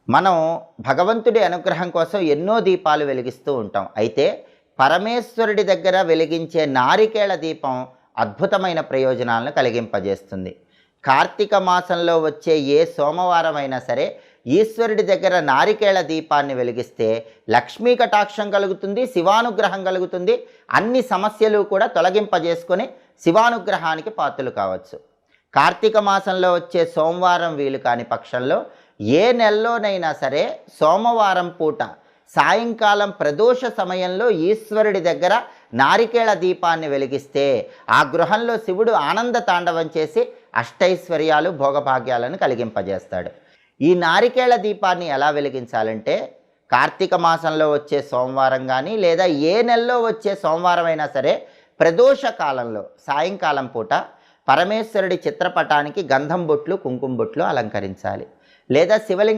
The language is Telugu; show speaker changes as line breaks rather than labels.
మనం భగవంతుడి అనుగ్రహం కోసం ఎన్నో దీపాలు వెలిగిస్తూ ఉంటాం. అయితే పరమేశ్వరుడి దగ్గర వెలిగించే నారికేళ దీపం అద్భుతమైన ప్రయోజనాలను కలిగింపజేస్తుంది. కార్తీక మాసంలో వచ్చే ఏ సోమవారం అయినా సరే ఈశ్వరుడి దగ్గర నారికేళ దీపాన్ని వెలిగిస్తే లక్ష్మీ కటాక్షం కలుగుతుంది, శివానుగ్రహం కలుగుతుంది. అన్ని సమస్యలు కూడా తొలగింపజేసుకొని శివానుగ్రహానికి పాత్రలు కావచ్చు. కార్తీక మాసంలో వచ్చే సోమవారం వీలు కాని పక్షంలో ఏ నెలలోనైనా సరే సోమవారం పూట సాయంకాలం ప్రదోష సమయంలో ఈశ్వరుడి దగ్గర నారికేళ దీపాన్ని వెలిగిస్తే ఆ గృహంలో శివుడు ఆనంద తాండవం చేసి అష్టైశ్వర్యాలు భోగభాగ్యాలను కలిగింపజేస్తాడు. ఈ నారికేళ దీపాన్ని ఎలా వెలిగించాలంటే కార్తీక మాసంలో వచ్చే సోమవారం కానీ లేదా ఏ నెలలో వచ్చే సోమవారం అయినా సరే ప్రదోష కాలంలో సాయంకాలం పూట పరమేశ్వరుడి చిత్రపటానికి గంధం బొట్లు కుంకుమ బొట్లు అలంకరించాలి. లేదా శివలింగ